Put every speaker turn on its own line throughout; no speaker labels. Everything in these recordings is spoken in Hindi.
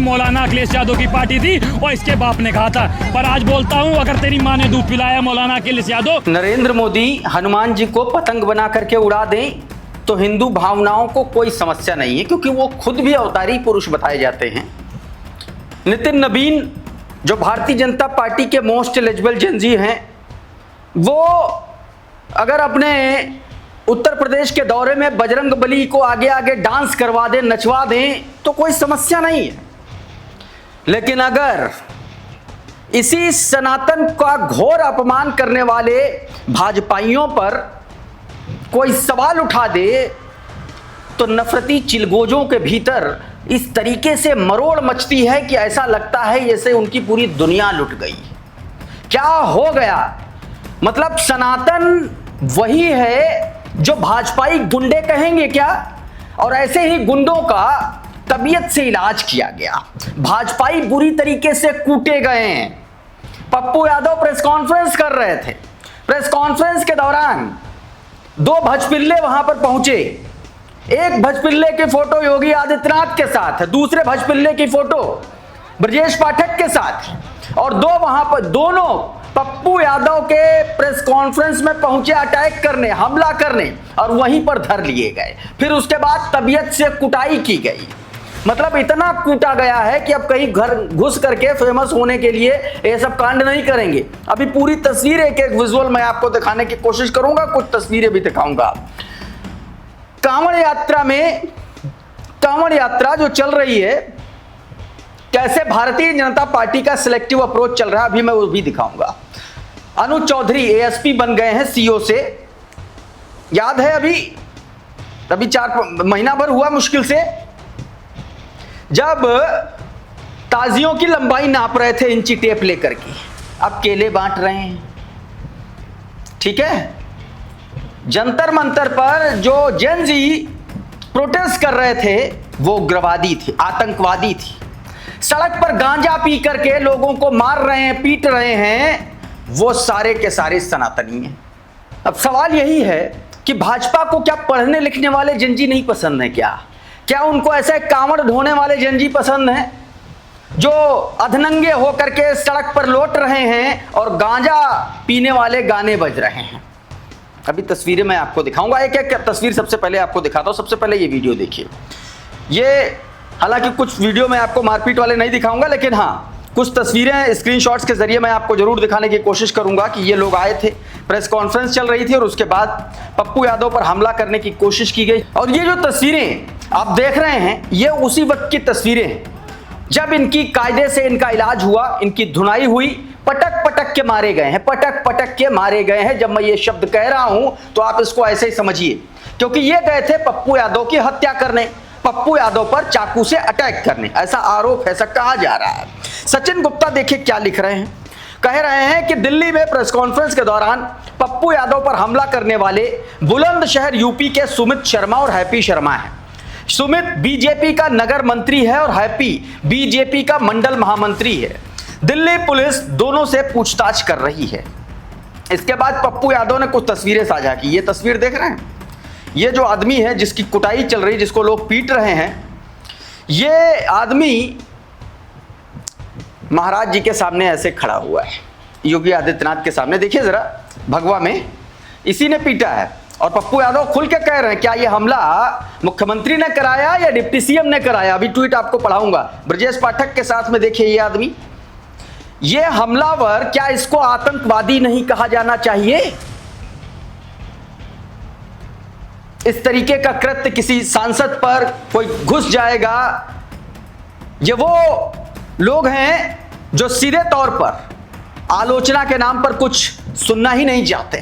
मौलाना अखिलेश यादव की पार्टी थी और इसके बाप ने कहा था। पर आज बोलता हूं, अगर तेरी माँ ने दूध पिलाया मौलाना अखिलेश यादव।
नरेंद्र मोदी हनुमान जी को पतंग बना करके उड़ा दें तो हिंदू भावनाओं को कोई समस्या नहीं है, क्योंकि वो खुद भी अवतारी पुरुष बताए जाते हैं। नितिन नवीन जो भारतीय जनता पार्टी के मोस्ट एलिजिबल जेनजी हैं, वो अगर अपने उत्तर प्रदेश के दौरे में बजरंग बली को आगे आगे डांस करवा दें, नचवा दें तो कोई समस्या नहीं है। लेकिन अगर इसी सनातन का घोर अपमान करने वाले भाजपाइयों पर कोई सवाल उठा दे तो नफरती चिलगोजों के भीतर इस तरीके से मरोड़ मचती है कि ऐसा लगता है जैसे उनकी पूरी दुनिया लुट गई। क्या हो गया? मतलब सनातन वही है जो भाजपाई गुंडे कहेंगे क्या? और ऐसे ही गुंडों का तबीयत से इलाज किया गया। भाजपाई बुरी तरीके से कूटे गए हैं। पप्पू यादव प्रेस कॉन्फ्रेंस कर रहे थे। प्रेस कॉन्फ्रेंस के दौरान दो भजपिल्ले वहां पर पहुंचे। एक भजपिल्ले की फोटो योगी आदित्यनाथ के साथ है, दूसरे भजपिल्ले की फोटो ब्रजेश पाठक के साथ, और वहां पर दोनों पप्पू यादव के प्रेस कॉन्फ्रेंस में पहुंचे अटैक करने, हमला करने, और वहीं पर धर लिए गए। फिर उसके बाद तबीयत से कुटाई की गई। मतलब इतना कूटा गया है कि अब कहीं घर घुस करके फेमस होने के लिए ये सब कांड नहीं करेंगे। अभी पूरी तस्वीर एक एक विजुअल मैं आपको दिखाने की कोशिश करूंगा, कुछ तस्वीरें भी दिखाऊंगा। कांवड़ यात्रा में, कांवड़ यात्रा जो चल रही है, कैसे भारतीय जनता पार्टी का सिलेक्टिव अप्रोच चल रहा है, अभी मैं वो भी दिखाऊंगा। अनुज चौधरी एएसपी बन गए हैं सीओ से। याद है अभी 4 महीना भर हुआ मुश्किल से, जब ताजियों की लंबाई नाप रहे थे इंची टेप लेकर के, अब केले बांट रहे हैं। ठीक है, जंतर मंतर पर जो जेनजी प्रोटेस्ट कर रहे थे वो उग्रवादी थे, आतंकवादी थे। सड़क पर गांजा पी करके लोगों को मार रहे हैं, पीट रहे हैं, वो सारे के सारे सनातनी हैं। अब सवाल यही है कि भाजपा को क्या पढ़ने लिखने वाले जेनजी नहीं पसंद है? क्या उनको ऐसे कांवड़ ढोने वाले जेनजी पसंद हैं जो अधनंगे होकर के सड़क पर लौट रहे हैं और गांजा पीने वाले गाने बज रहे हैं? अभी तस्वीरें मैं आपको दिखाऊंगा, एक एक तस्वीर सबसे पहले आपको दिखाता हूं। सबसे पहले ये वीडियो देखिए। ये हालांकि कुछ वीडियो मैं आपको मारपीट वाले नहीं दिखाऊंगा, लेकिन हाँ कुछ तस्वीरें स्क्रीनशॉट्स के जरिए मैं आपको जरूर दिखाने की कोशिश करूंगा कि ये लोग आए थे, प्रेस कॉन्फ्रेंस चल रही थी और उसके बाद पप्पू यादव पर हमला करने की कोशिश की गई। और ये जो तस्वीरें आप देख रहे हैं, ये उसी वक्त की तस्वीरें हैं जब इनकी कायदे से इनका इलाज हुआ, इनकी धुनाई हुई, पटक पटक के मारे गए हैं, पटक पटक के मारे गए हैं। जब मैं ये शब्द कह रहा हूं तो आप इसको ऐसे ही समझिए, क्योंकि ये गए थे पप्पू यादव की हत्या करने, पप्पू यादव पर चाकू से अटैक करने, ऐसा आरोप, ऐसा कहा जा रहा है। सचिन गुप्ता देखिए क्या लिख रहे हैं। कह रहे हैं कि दिल्ली में प्रेस कॉन्फ्रेंस के दौरान पप्पू यादव पर हमला करने वाले बुलंदशहर यूपी के सुमित शर्मा और हैप्पी शर्मा हैं। सुमित बीजेपी का नगर मंत्री है और हैप्पी बीजेपी का मंडल महामंत्री है। दिल्ली पुलिस दोनों से पूछताछ कर रही है। इसके बाद पप्पू यादव ने कुछ तस्वीरें साझा की। ये तस्वीर देख रहे हैं, ये जो आदमी है जिसकी कुटाई चल रही, जिसको लोग पीट रहे हैं, ये आदमी महाराज जी के सामने ऐसे खड़ा हुआ है, योगी आदित्यनाथ के सामने। देखिए जरा, भगवा में इसी ने पीटा है। और पप्पू यादव खुल के कह रहे हैं क्या ये हमला मुख्यमंत्री ने कराया या डिप्टी सीएम ने कराया? अभी ट्वीट आपको पढ़ाऊंगा। ब्रजेश पाठक के साथ में देखिए ये आदमी, ये हमलावर, क्या इसको आतंकवादी नहीं कहा जाना चाहिए? इस तरीके का कृत्य किसी सांसद पर कोई घुस जाएगा। ये वो लोग हैं जो सीधे तौर पर आलोचना के नाम पर कुछ सुनना ही नहीं चाहते।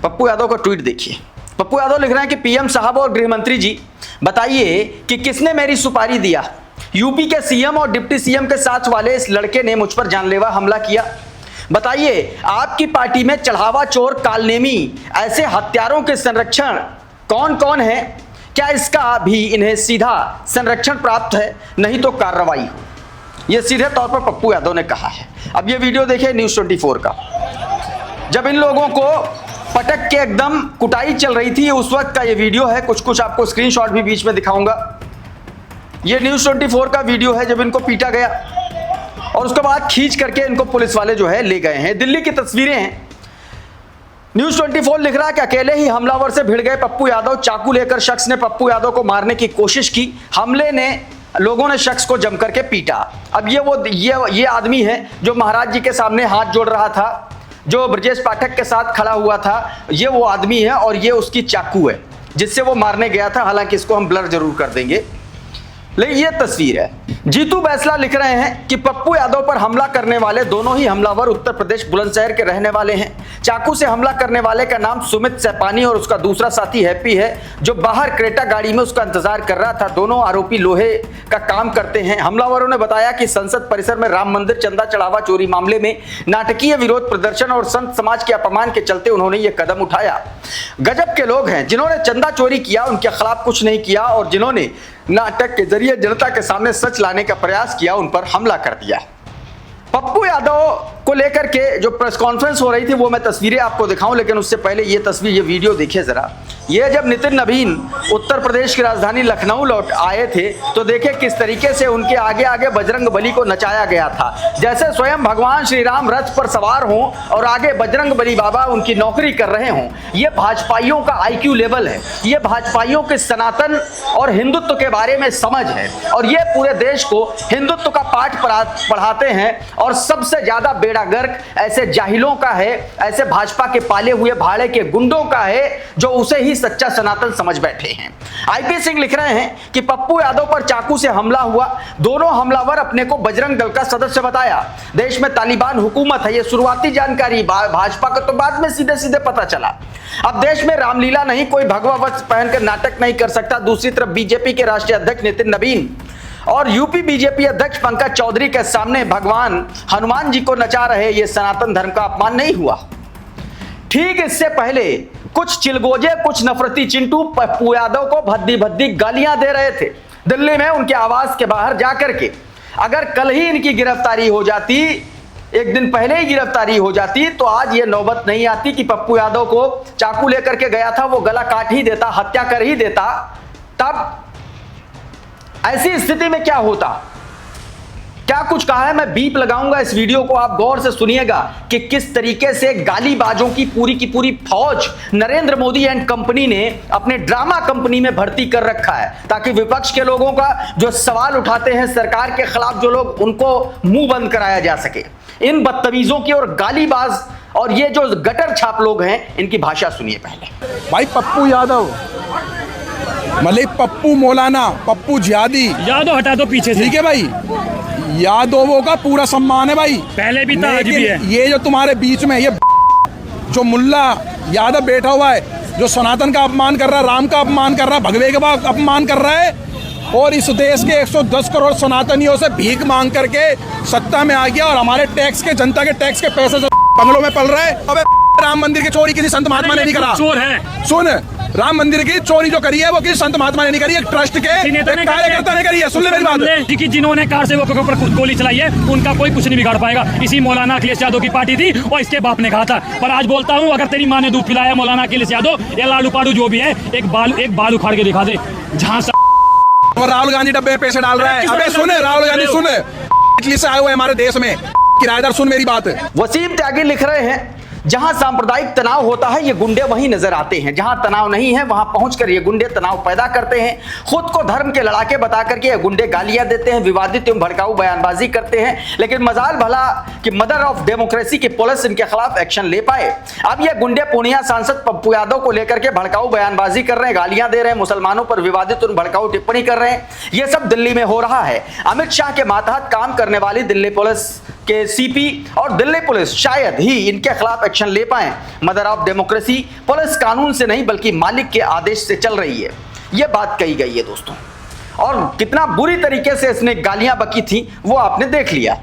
पप्पू यादव का ट्वीट देखिए। पप्पू यादव लिख रहे हैं कि पीएम साहब और गृह मंत्री जी, बताइए कि किसने मेरी सुपारी दिया? यूपी के सीएम और डिप्टी सीएम के साथ वाले इस लड़के ने मुझ पर जानलेवा हमला किया। बताइए आपकी पार्टी में चढ़ावा चोर, कालनेमी, ऐसे हत्यारों के संरक्षण कौन कौन है? क्या इसका भी इन्हें सीधा संरक्षण प्राप्त है? नहीं तो कार्रवाई हो। यह सीधे तौर पर पप्पू यादव ने कहा है। अब यह वीडियो देखिए न्यूज़ 24 का, जब इन लोगों को पटक के एकदम कुटाई चल रही थी, उस वक्त का ये वीडियो है। कुछ कुछ आपको स्क्रीनशॉट भी बीच में दिखाऊंगा। ये न्यूज़ 24 का वीडियो है जब इनको पीटा गया और उसके बाद खींच करके इनको पुलिस वाले जो है ले गए हैं। दिल्ली की तस्वीरें हैं। न्यूज़ 24 लिख रहा है कि अकेले ही हमलावर से भिड़ गए पप्पू यादव। चाकू लेकर शख्स ने पप्पू यादव को मारने की कोशिश की। हमले ने लोगों ने शख्स को जमकर के पीटा। अब ये आदमी है जो महाराज जी के सामने हाथ जोड़ रहा था, जो ब्रजेश पाठक के साथ खड़ा हुआ था, ये वो आदमी है और ये उसकी चाकू है जिससे वो मारने गया था। हालांकि इसको हम ब्लर जरूर कर देंगे, लेकिन ये तस्वीर है। जीतू बैसला लिख रहे हैं कि पप्पू यादव पर हमला करने वाले दोनों ही हमलावर उत्तर प्रदेश बुलंदशहर के रहने वाले हैं। चाकू से हमला करने वाले का नाम सुमित सैपानी और उसका दूसरा साथी हैप्पी है, जो बाहर क्रेटा गाड़ी में उसका इंतजार कर रहा था। दोनों आरोपी लोहे का काम करते हैं। हमलावरों ने बताया कि संसद परिसर में राम मंदिर चंदा चढ़ावा चोरी मामले में नाटकीय विरोध प्रदर्शन और संत समाज के अपमान के चलते उन्होंने ये कदम उठाया। गजब के लोग हैं जिन्होंने चंदा चोरी किया, उनके खिलाफ कुछ नहीं किया, और जिन्होंने नाटक के जरिए जनता के सामने सच लाने का प्रयास किया, उन पर हमला कर दिया। पप्पू यादव को लेकर के जो प्रेस कॉन्फ्रेंस हो रही थी वो मैं तस्वीरें आपको दिखाऊं, लेकिन उससे पहले ये तस्वीर, ये वीडियो देखिए जरा। ये जब नितिन नवीन उत्तर प्रदेश की राजधानी लखनऊ लौट आए थे तो देखे किस तरीके से उनके आगे आगे बजरंग बली को नचाया गया था, जैसे स्वयं भगवान श्री राम रथ पर सवार हों और आगे बजरंग बली बाबा उनकी नौकरी कर रहे हों। ये भाजपाइयों का IQ लेवल है, ये भाजपाइयों के सनातन और हिंदुत्व के बारे में समझ है, और ये पूरे देश को हिंदुत्व का पाठ पढ़ाते हैं। और सबसे ज्यादा बेड़ा गर्क ऐसे जाहिलों का है, ऐसे भाजपा के पाले हुए भाड़े के गुंडों का है जो उसे ही सच्चा सनातन समझ बैठे हैं। IP सिंह लिख रहे हैं कि पप्पू यादव पर चाकू से हमला हुआ। दोनों हमलावर अपने को बजरंग दल का सदस्य बताया। देश में तालिबान हुकूमत है, ये शुरुआती जानकारी भाजपा को तो बाद में सीधे सीधे पता चला। अब देश में रामलीला नहीं, कोई भगवा वस्त्र पहनकर नाटक नहीं कर सकता। दूसरी तरफ बीजेपी के राष्ट्रीय अध्यक्ष नितिन नवीन और यूपी बीजेपी अध्यक्ष पंकज चौधरी के सामने भगवान हनुमान जी को नचा रहे, ये सनातन धर्म का अपमान नहीं हुआ? ठीक इससे पहले कुछ चिलगोजे, कुछ नफरती चिंटू पप्पू यादव को भद्दी भद्दी गालियां दे रहे थे दिल्ली में उनके आवास के बाहर जाकर के। अगर कल ही इनकी गिरफ्तारी हो जाती, एक दिन पहले ही गिरफ्तारी हो जाती, तो आज ये नौबत नहीं आती कि पप्पू यादव को चाकू लेकर के गया था, वो गला काट ही देता, हत्या कर ही देता। तब ऐसी स्थिति में क्या होता, क्या कुछ कहा है, मैं बीप लगाऊंगा इस वीडियो को, आप गौर से सुनिएगा कि किस तरीके से गालीबाजों की पूरी फौज नरेंद्र मोदी एंड कंपनी ने अपने ड्रामा कंपनी में भर्ती कर रखा है, ताकि विपक्ष के लोगों का जो सवाल उठाते हैं सरकार के खिलाफ जो लोग, उनको मुंह बंद कराया जा सके। इन बदतमीजों की और गालीबाज और ये जो गटर छाप लोग हैं, इनकी भाषा सुनिए पहले।
भाई पप्पू यादव, मलिक पप्पू मौलाना, पप्पू जिहादी,
यादव हटा दो पीछे से,
ठीक है भाई। यादवों का पूरा सम्मान है भाई,
पहले भी था, आज भी है।
ये जो तुम्हारे बीच में ये जो मुल्ला यादव बैठा हुआ है, जो सनातन का अपमान कर रहा है, राम का अपमान कर रहा है, भगवे का अपमान कर रहा है, और इस देश के 110 करोड़ सनातनियों से भीख मांग करके सत्ता में आ गया और हमारे टैक्स के, जनता के टैक्स के पैसे से बंगलों में पल रहा है। अबे राम मंदिर की चोरी किसी संत महात्मा ने नहीं करा।
चोर है,
सुन, राम मंदिर की चोरी जो करी है वो किसी संत महात्मा ने नहीं करी, एक ट्रस्ट के कार्यकर्ता ने करी है। सुन ले मेरी बात,
कि जिन्होंने कार से वो ऊपर गोली चलाई है उनका कोई कुछ नहीं बिगाड़ पाएगा। इसी मौलाना अखिलेश यादव की पार्टी थी और इसके बाप ने कहा था। पर आज बोलता हूँ, अगर तेरी माँ ने दूध पिलाया मौलाना अखिलेश यादव या लालू पाडू जो भी है, एक बाल उखाड़ के दिखा दे। जहाँ
राहुल गांधी डब्बे में पैसे डाल रहा है। अबे सुन, राहुल गांधी सुन, इटली से आए हुए हमारे देश में किराएदार, सुन मेरी बात।
वसीम त्यागी लिख रहे हैं, जहां सांप्रदायिक तनाव होता है ये गुंडे वहीं नजर आते हैं, जहां तनाव नहीं है वहां पहुंचकर ये गुंडे तनाव पैदा करते हैं। खुद को धर्म के लड़ाके बता करके ये गुंडे गालियां देते हैं, विवादित एवं भड़काऊ बयानबाजी करते हैं, लेकिन मजाल भला कि मदर ऑफ डेमोक्रेसी की पुलिस इनके खिलाफ एक्शन ले पाए। अब ये गुंडे पूर्णिया सांसद पप्पू यादव को लेकर के भड़काऊ बयानबाजी कर रहे हैं, गालियां दे रहे हैं, मुसलमानों पर विवादित एवं भड़काऊ टिप्पणी कर रहे हैं। ये सब दिल्ली में हो रहा है। अमित शाह के मातहत काम करने वाली दिल्ली पुलिस के CP और दिल्ली पुलिस शायद ही इनके खिलाफ एक्शन ले पाए। मदर ऑफ डेमोक्रेसी पुलिस कानून से नहीं बल्कि मालिक के आदेश से चल रही है, यह बात कही गई है दोस्तों। और कितना बुरी तरीके से इसने गालियां बकी थी वो आपने देख लिया।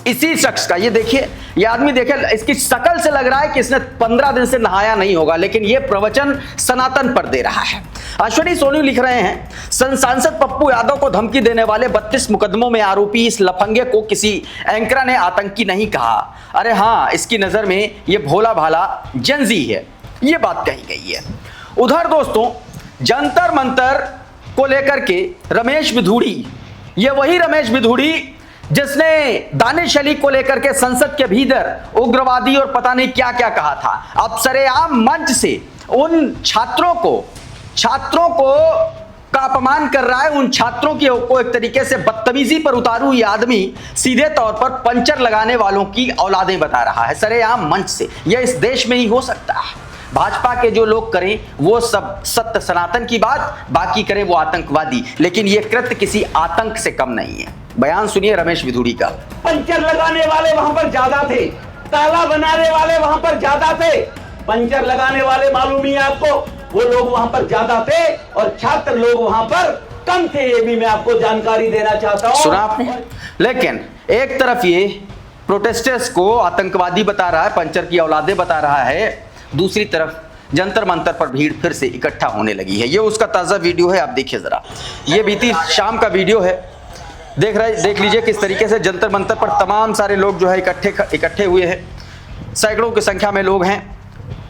इसी शख्स का ये देखिए, ये आदमी देखे, इसकी शकल से लग रहा है कि इसने 15 दिन से नहाया नहीं होगा, लेकिन ये प्रवचन सनातन पर दे रहा है। अश्विनी सोनी लिख रहे हैं, सांसद पप्पू यादव को धमकी देने वाले 32 मुकदमों में आरोपी इस लफंगे को किसी एंकरा ने आतंकी नहीं कहा। अरे हाँ, इसकी नजर में ये भोला भाला जंजी है, ये बात कही गई है। उधर दोस्तों, जंतर मंतर को लेकर के रमेश बिधूड़ी, ये वही रमेश बिधूड़ी जिसने दानिश अली को लेकर के संसद के भीतर उग्रवादी और पता नहीं क्या क्या कहा था, अब सरेआम मंच से उन छात्रों को का अपमान कर रहा है। उन छात्रों को एक तरीके से बदतमीजी पर उतारू ये आदमी सीधे तौर पर पंचर लगाने वालों की औलादें बता रहा है सरेआम मंच से। यह इस देश में ही हो सकता है। भाजपा के जो लोग करें वो सब सत्य सनातन की बात, बाकी करें वो आतंकवादी, लेकिन यह कृत्य किसी आतंक से कम नहीं है। बयान सुनिए रमेश बिधूड़ी का।
पंचर लगाने वाले वहां पर ज्यादा थे, ताला बनाने वाले वहां पर ज्यादा थे, पंचर लगाने वाले मालूम ही है आपको, वो लोग वहां पर ज्यादा थे और छात्र लोग वहां पर कम थे। ये भी मैं आपको जानकारी देना चाहता हूं।
सुना आपने? लेकिन एक तरफ ये प्रोटेस्टर्स को आतंकवादी बता रहा है, पंचर की औलादें बता रहा है, दूसरी तरफ जंतर मंतर पर भीड़ फिर से इकट्ठा होने लगी है। ये उसका ताजा वीडियो है, आप देखिए जरा। ये बीती शाम का वीडियो है, देख लीजिए किस तरीके से जंतर मंतर पर तमाम सारे लोग जो है इकट्ठे हुए हैं। सैकड़ों की संख्या में लोग हैं।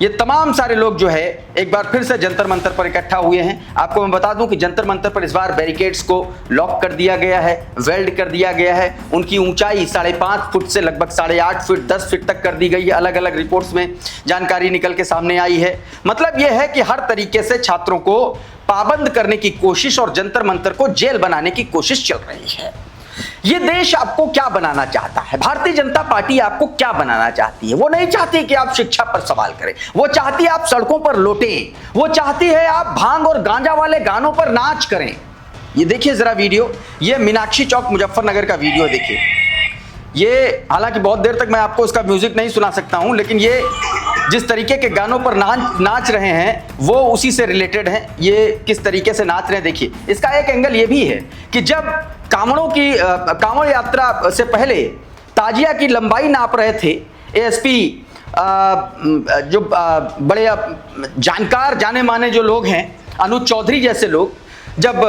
ये तमाम सारे लोग जो है एक बार फिर से जंतर मंतर पर इकट्ठा हुए हैं। आपको मैं बता दूं कि जंतर मंतर पर इस बार बैरिकेड्स को लॉक कर दिया गया है, वेल्ड कर दिया गया है। उनकी ऊंचाई 5.5 फुट से लगभग 8.5 फुट 10 फीट तक कर दी गई है। अलग अलग रिपोर्ट्स में जानकारी निकल के सामने आई है। मतलब यह है कि हर तरीके से छात्रों को पाबंद करने की कोशिश और जंतर मंतर को जेल बनाने की कोशिश चल रही है। ये देश आपको क्या बनाना चाहता है? भारतीय जनता पार्टी आपको क्या बनाना चाहती है? वो नहीं चाहती कि आप शिक्षा पर सवाल करें, वो चाहती है आप सड़कों पर लौटें, वो चाहती है आप भांग और गांजा वाले गानों पर नाच करें। ये देखिए जरा वीडियो, ये मीनाक्षी चौक मुजफ्फरनगर का वीडियो देखिए। ये हालांकि बहुत देर तक मैं आपको उसका म्यूजिक नहीं सुना सकता हूं, लेकिन ये जिस तरीके के गानों पर नाच रहे हैं वो उसी से रिलेटेड है। ये किस तरीके से नाच रहे हैं देखिए। इसका एक एंगल ये भी है कि जब कांवड़ यात्रा से पहले ताजिया की लंबाई नाप रहे थे एएसपी जो बड़े जानकार जाने माने जो लोग हैं, अनुज चौधरी जैसे लोग, जब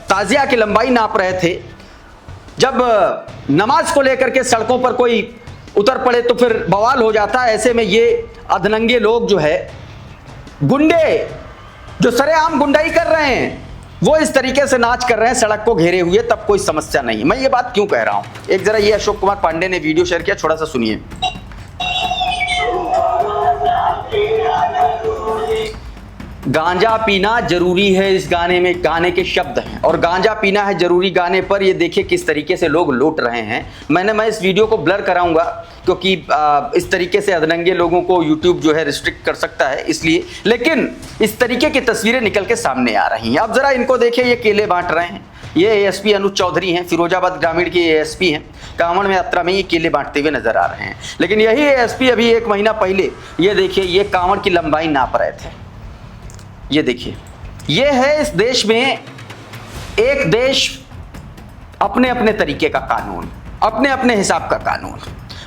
ताजिया की लंबाई नाप रहे थे, जब नमाज को लेकर के सड़कों पर कोई उतर पड़े तो फिर बवाल हो जाता है। ऐसे में ये अधनंगे लोग जो है, गुंडे जो सरेआम गुंडाई कर रहे हैं, वो इस तरीके से नाच कर रहे हैं सड़क को घेरे हुए, तब कोई समस्या नहीं। मैं ये बात क्यों कह रहा हूं, एक जरा ये अशोक कुमार पांडे ने वीडियो शेयर किया, थोड़ा सा सुनिए। गांजा पीना जरूरी है इस गाने में, गाने के शब्द हैं, और गांजा पीना है जरूरी गाने पर ये देखिए किस तरीके से लोग लौट रहे हैं। मैं इस वीडियो को ब्लर कराऊंगा क्योंकि इस तरीके से अधनंगे लोगों को यूट्यूब जो है रिस्ट्रिक्ट कर सकता है, इसलिए, लेकिन इस तरीके की तस्वीरें निकल के सामने आ रही हैं। अब जरा इनको देखिए, ये केले बांट रहे हैं। ये एएसपी अनुज चौधरी हैं, फिरोजाबाद ग्रामीण के एएसपी हैं। कांवड़ में यात्रा में ये केले बांटते हुए नजर आ रहे हैं। लेकिन यही एएसपी अभी 1 महीना पहले ये देखिए, ये कांवड़ की लंबाई नाप रहे थे। ये देखिए, ये है इस देश में, एक देश अपने अपने तरीके का कानून, अपने अपने हिसाब का कानून।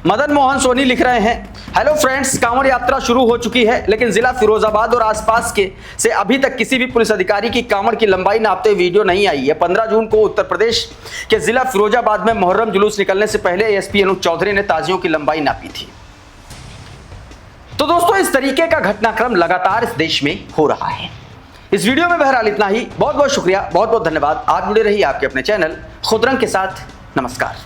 मदन मोहन सोनी लिख रहे हैं, हेलो फ्रेंड्स, कांवड़ यात्रा शुरू हो चुकी है, लेकिन जिला फिरोजाबाद और आसपास के से अभी तक किसी भी पुलिस अधिकारी की कांवड़ की लंबाई नापते वीडियो नहीं आई है। 15 जून को उत्तर प्रदेश के जिला फिरोजाबाद में मुहर्रम जुलूस निकलने से पहले एएसपी अनुज चौधरी ने ताजियों की लंबाई नापी थी। तो दोस्तों, इस तरीके का घटनाक्रम लगातार इस देश में हो रहा है। इस वीडियो में बहरहाल इतना ही। बहुत बहुत शुक्रिया, बहुत बहुत धन्यवाद। आप जुड़े रहिए आपके अपने चैनल खुदरंग के साथ। नमस्कार।